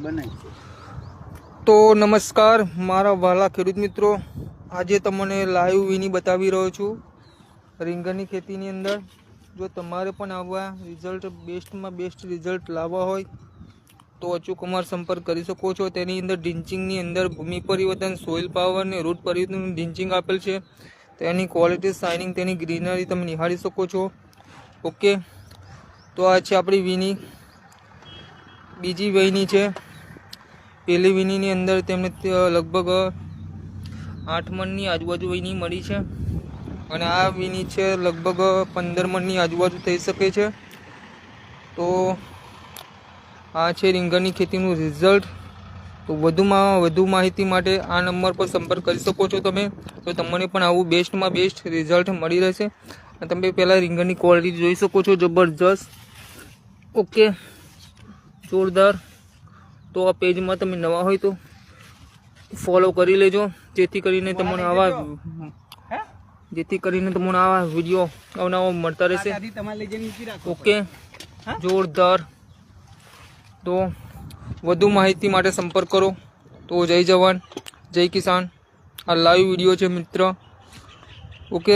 બનાવી છે। તો નમસ્કાર મારા વાલા ખેડૂત મિત્રો, આજે તમને લાઈવ વીની બતાવી રહ્યો છું રીંગણની ખેતીની અંદર। જો તમારે પણ આવા રિઝલ્ટ બેસ્ટમાં બેસ્ટ રિઝલ્ટ લાવવા હોય તો અચૂક અમારો સંપર્ક કરી શકો છો। તેની અંદર ડિંચિંગની અંદર ભૂમિ પરિવર્તન, સોઇલ પાવર ને રૂટ પરિવર્તનનું ડિંચિંગ આપેલ છે। તેની ક્વોલિટી, શાઇનિંગ, તેની ગ્રીનરી તમે નિહાળી શકો છો। ઓકે, તો આ છે આપણી વીની, બીજી વીની છે। પહેલી વીણીની અંદર તેમને લગભગ 8 મણની આજુબાજુ વીણી મળી છે અને આ વીણી છે લગભગ 15 મણની આજુબાજુ થઈ શકે છે। તો આ છે રીંગણની ખેતીનું રિઝલ્ટ। તો વધુમાં વધુ માહિતી માટે આ નંબર પર સંપર્ક કરી શકો છો તમે। તો તમને પણ આવું બેસ્ટમાં બેસ્ટ રિઝલ્ટ મળી રહેશે। અને તમે પહેલાં રીંગણની ક્વોલિટી જોઈ શકો છો, જબરજસ્ત, ઓકે, જોરદાર। તો આ પેજમાં તમે નવા હોય તો ફોલો કરી લેજો, જેથી કરીને તમને આવા વિડીયો અવનવા મળતા રહેશે। ઓકે, જોરદાર। તો વધુ માહિતી માટે સંપર્ક કરો। તો જય જવાન, જય કિસાન। આ લાઈવ વિડીયો છે મિત્ર, ઓકે।